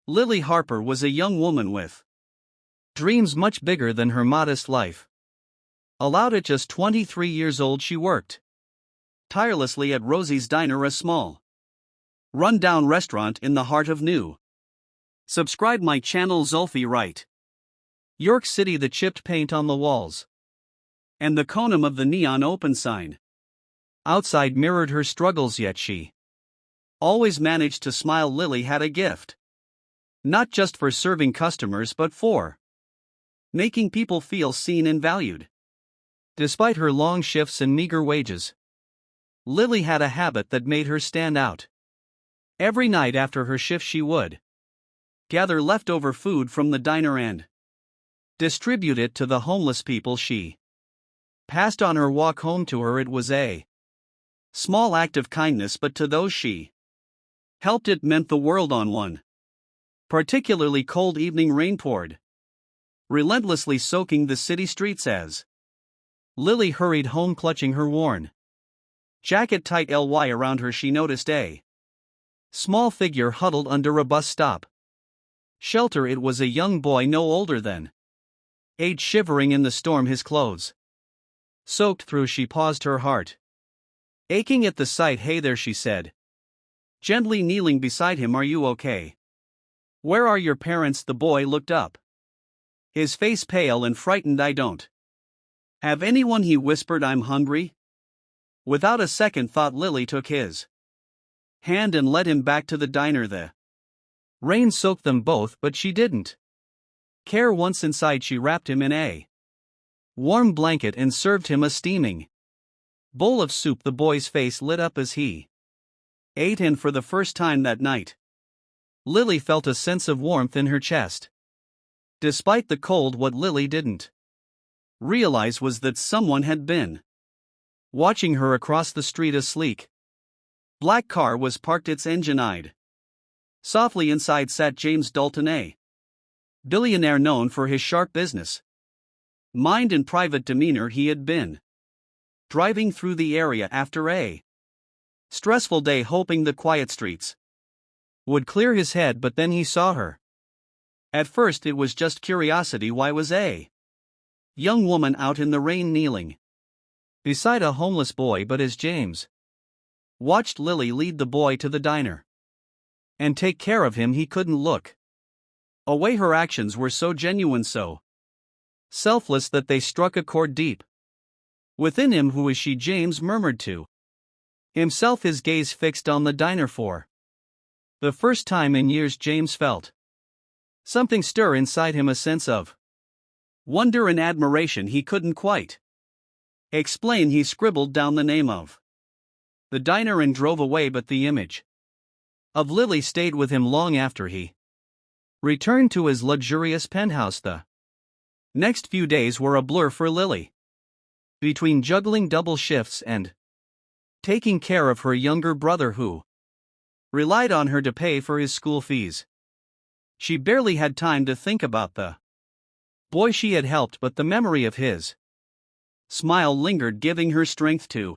Lily Harper was a young woman with dreams much bigger than her modest life. Allowed at just 23 years old, she worked tirelessly at Rosie's Diner, a small, run-down restaurant in the heart of New. Subscribe my channel. Zulfi Wright. York City. The chipped paint on the walls and the conum of the neon open sign outside mirrored her struggles, yet she always managed to smile. Lily had a gift. Not just for serving customers but for making people feel seen and valued. Despite her long shifts and meager wages, Lily had a habit that made her stand out. Every night after her shift she would gather leftover food from the diner and distribute it to the homeless people she passed on her walk home. To her it was a small act of kindness, but to those she helped it meant the world. On one particularly cold evening, rain poured relentlessly, soaking the city streets as Lily hurried home, clutching her worn jacket tight around her. She noticed a small figure huddled under a bus stop shelter. It was a young boy no older than 8, shivering in the storm, his clothes soaked through. She paused, her heart aching at the sight. "Hey there," she said, gently kneeling beside him. "Are you okay? Where are your parents?" The boy looked up, his face pale and frightened. "I don't have anyone," he whispered. "I'm hungry." Without a second thought, Lily took his hand and led him back to the diner. The rain soaked them both, but she didn't care. Once inside, she wrapped him in a warm blanket and served him a steaming bowl of soup. The boy's face lit up as he ate, and for the first time that night, Lily felt a sense of warmth in her chest. Despite the cold, what Lily didn't realize was that someone had been watching her across the street. A sleek black car was parked, its engine eyed softly. Inside sat James Dalton, a billionaire known for his sharp business mind and private demeanor. He had been driving through the area after a stressful day, hoping the quiet streets would clear his head, but then he saw her. At first it was just curiosity. Why was a young woman out in the rain kneeling beside a homeless boy? But as James watched Lily lead the boy to the diner and take care of him, he couldn't look away. Her actions were so genuine, so selfless, that they struck a chord deep within him. "Who is she?" James murmured to himself, his gaze fixed on the diner. For the first time in years, James felt something stir inside him, a sense of wonder and admiration he couldn't quite explain. He scribbled down the name of the diner and drove away, but the image of Lily stayed with him long after he returned to his luxurious penthouse. The next few days were a blur for Lily. Between juggling double shifts and taking care of her younger brother, who relied on her to pay for his school fees, she barely had time to think about the boy she had helped. But the memory of his smile lingered, giving her strength to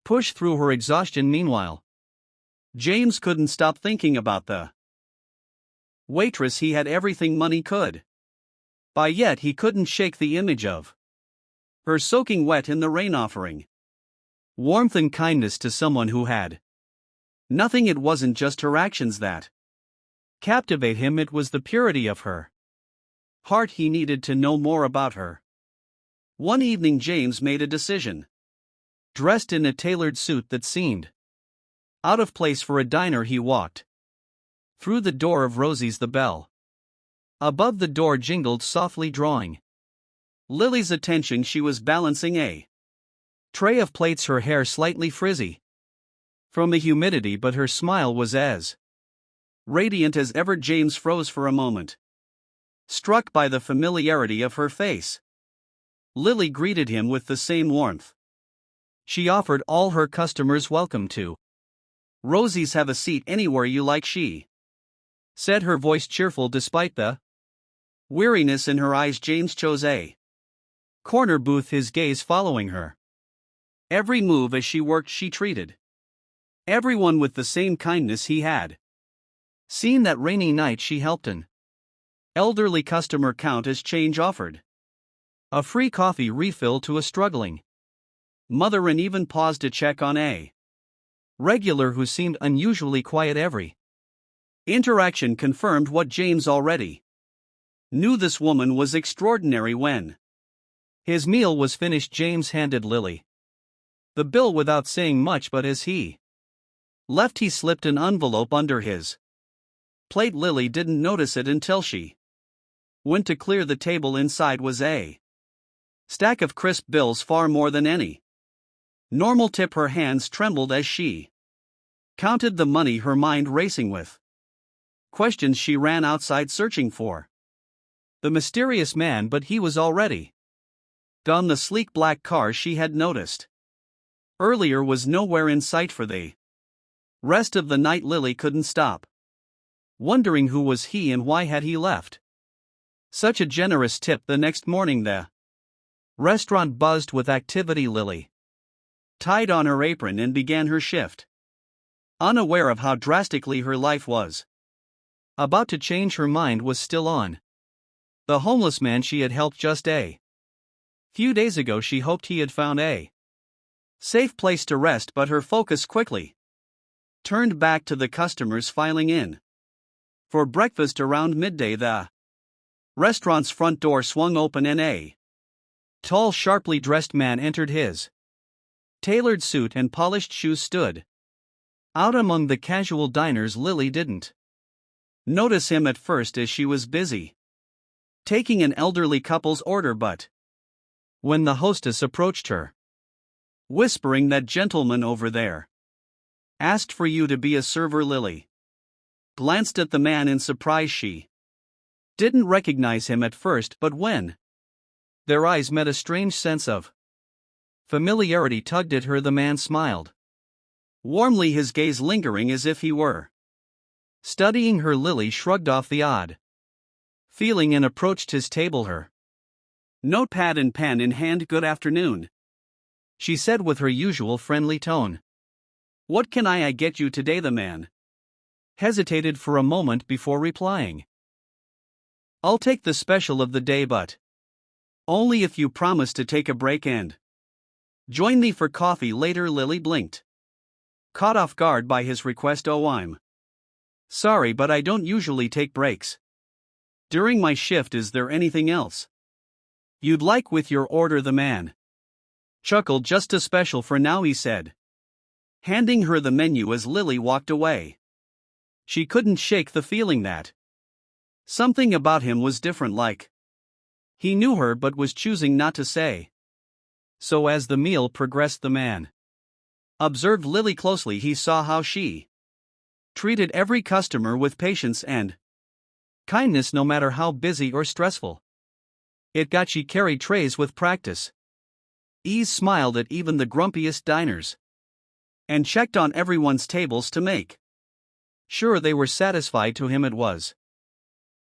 push through her exhaustion. Meanwhile, James couldn't stop thinking about the waitress he had everything money could buy, yet he couldn't shake the image of her soaking wet in the rain, offering warmth and kindness to someone who had nothing. It wasn't just her actions that captivate him, it was the purity of her heart. He needed to know more about her. One evening, James made a decision. Dressed in a tailored suit that seemed out of place for a diner, he walked through the door of Rosie's. The bell above the door jingled softly, drawing Lily's attention. She was balancing a tray of plates, her hair slightly frizzy from the humidity, but her smile was as radiant as ever. James froze for a moment, struck by the familiarity of her face. Lily greeted him with the same warmth she offered all her customers. "Welcome to Rosie's. Have a seat anywhere you like," she said, her voice cheerful despite the weariness in her eyes. James chose a corner booth, his gaze following her every move as she worked. She treated everyone with the same kindness he had Seen that rainy night she helped an elderly customer count as change offered. A free coffee refill to a struggling mother and even paused to check on a regular who seemed unusually quiet. Every interaction confirmed what James already knew: this woman was extraordinary. When his meal was finished, James handed Lily the bill without saying much, but as he left he slipped an envelope under his plate. Lily didn't notice it until she went to clear the table. Inside was a stack of crisp bills, far more than any normal tip. Her hands trembled as she counted the money, her mind racing with questions. She ran outside searching for the mysterious man, but he was already gone. The sleek black car she had noticed earlier was nowhere in sight. For the rest of the night Lily couldn't stop wondering who was he and why had he left such a generous tip. The next morning the restaurant buzzed with activity. Lily tied on her apron and began her shift, unaware of how drastically her life was about to change. Her mind was still on the homeless man she had helped just a few days ago. She hoped he had found a safe place to rest, but her focus quickly turned back to the customers filing in for breakfast. Around midday, the restaurant's front door swung open and a tall, sharply dressed man entered. His tailored suit and polished shoes stood out among the casual diners. Lily didn't notice him at first as she was busy taking an elderly couple's order, but when the hostess approached her, whispering, "That gentleman over there asked for you to be a server," Lily glanced at the man in surprise. She didn't recognize him at first, but when their eyes met, a strange sense of familiarity tugged at her. The man smiled warmly, his gaze lingering as if he were studying her. Lily shrugged off the odd feeling and approached his table, her notepad and pen in hand. "Good afternoon," she said with her usual friendly tone. "What can I get you today?" The man hesitated for a moment before replying. "I'll take the special of the day, but only if you promise to take a break and join me for coffee later." Lily blinked, caught off guard by his request. "Oh, I'm sorry, but I don't usually take breaks during my shift. Is there anything else you'd like with your order?" The man chuckled. "Just a special for now," he said, handing her the menu as Lily walked away. She couldn't shake the feeling that something about him was different, like he knew her but was choosing not to say so. As the meal progressed, the man observed Lily closely. He saw how she treated every customer with patience and kindness, no matter how busy or stressful it got. She carried trays with practice ease, smiled at even the grumpiest diners, and checked on everyone's tables to make sure they were satisfied. To him it was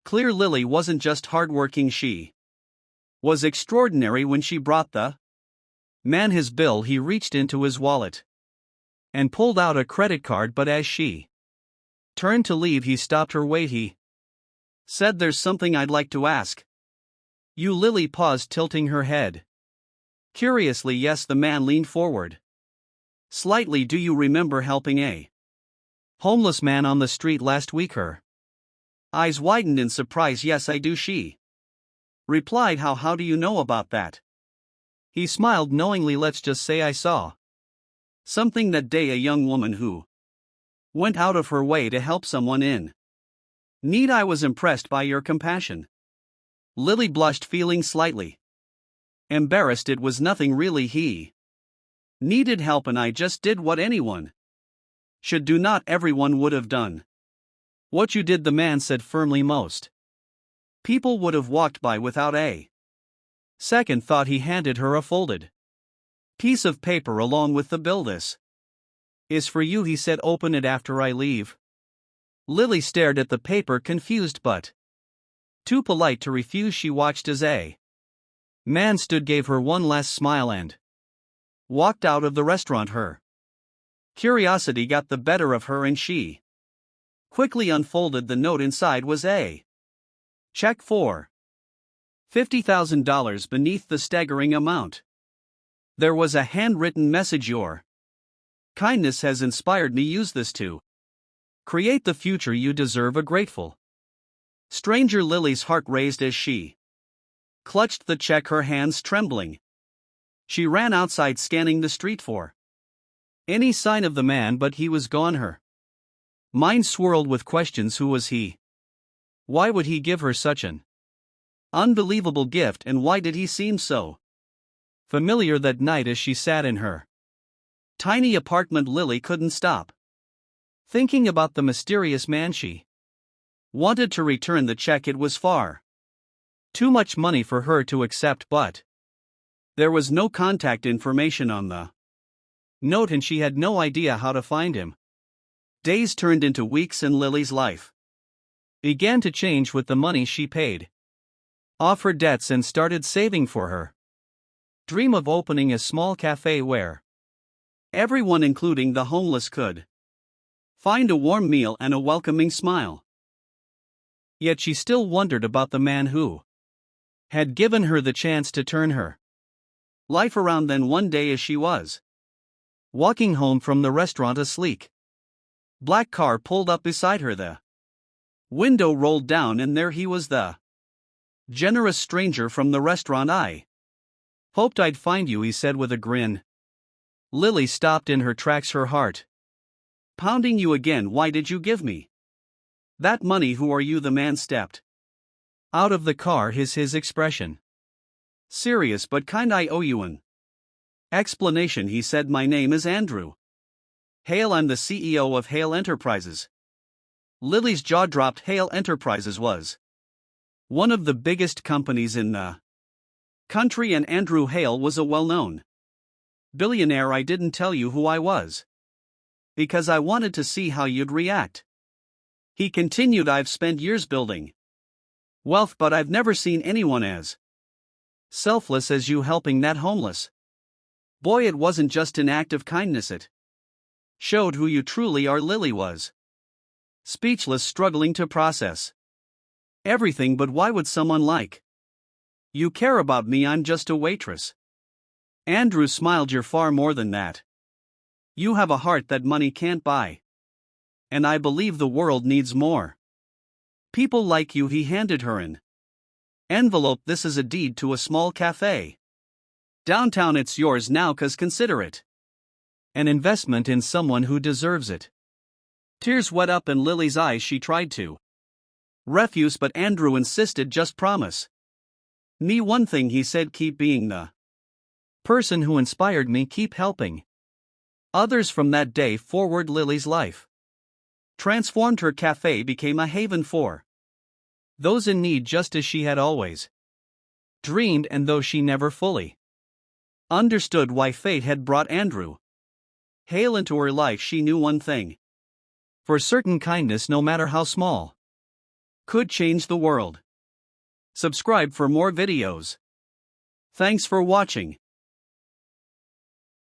clear Lily wasn't just hardworking, she was extraordinary. When she brought the man his bill, he reached into his wallet and pulled out a credit card, but as she turned to leave, he stopped her. "Wait," he said, "there's something I'd like to ask you." Lily paused, tilting her head curiously. "Yes." The man leaned forward slightly. "Do you remember helping a homeless man on the street last week?" Her eyes widened in surprise. "Yes, I do," she replied. How do you know about that?" He smiled knowingly. "Let's just say I saw something that day, a young woman who went out of her way to help someone in need. I was impressed by your compassion." Lily blushed, feeling slightly embarrassed. "It was nothing really. He needed help and I just did what anyone should do. Not everyone would have done what you did," the man said firmly. "Most people would have walked by without a second thought." He handed her a folded piece of paper along with the bill. "This is for you," he said. "Open it after I leave." Lily stared at the paper, confused but too polite to refuse. She watched as a man stood, gave her one last smile, and walked out of the restaurant. Her curiosity got the better of her and she quickly unfolded the note. Inside was a check for $50,000. Beneath the staggering amount, there was a handwritten message: "Your kindness has inspired me. Use this to create the future you deserve. A grateful stranger." Lily's heart raised as she clutched the check, her hands trembling. She ran outside, scanning the street for any sign of the man, but he was gone. Her mind swirled with questions. Who was he? Why would he give her such an unbelievable gift, and why did he seem so familiar that night as she sat in her tiny apartment? Lily couldn't stop thinking about the mysterious man. She wanted to return the check. It was far too much money for her to accept, but there was no contact information on the note, and she had no idea how to find him. Days turned into weeks, and Lily's life began to change with the money she paid off her debts and started saving for her dream of opening a small cafe where everyone, including the homeless, could find a warm meal and a welcoming smile. Yet she still wondered about the man who had given her the chance to turn her life around. Then one day, as she was walking home from the restaurant, a sleek black car pulled up beside her. The window rolled down, and there he was, the generous stranger from the restaurant. "I hoped I'd find you," he said with a grin. Lily stopped in her tracks, her heart pounding. "You again? Why did you give me that money? Who are you?" The man stepped out of the car, his expression serious but kind. "I owe you an explanation," he said. "My name is Andrew Hale. I'm the CEO of Hale Enterprises." Lily's jaw dropped. Hale Enterprises was one of the biggest companies in the country, and Andrew Hale was a well-known billionaire. "I didn't tell you who I was because I wanted to see how you'd react," he continued. "I've spent years building wealth, but I've never seen anyone as selfless as you, helping that homeless boy. It wasn't just an act of kindness, it showed who you truly are." Lily was speechless, struggling to process everything. "But why would someone like you care about me? I'm just a waitress." Andrew smiled. "You're far more than that. You have a heart that money can't buy. And I believe the world needs more people like you." He handed her an envelope. "This is a deed to a small cafe downtown. It's yours now, 'cause consider it an investment in someone who deserves it." Tears welled up in Lily's eyes. She tried to refuse, but Andrew insisted. "Just promise me one thing," he said. "Keep being the person who inspired me. Keep helping others." From that day forward, Lily's life transformed. Her cafe became a haven for those in need, just as she had always dreamed. And though she never fully understood why fate had brought Andrew Hale into her life, she knew one thing for certain: kindness, no matter how small, could change the world. Subscribe for more videos. Thanks for watching.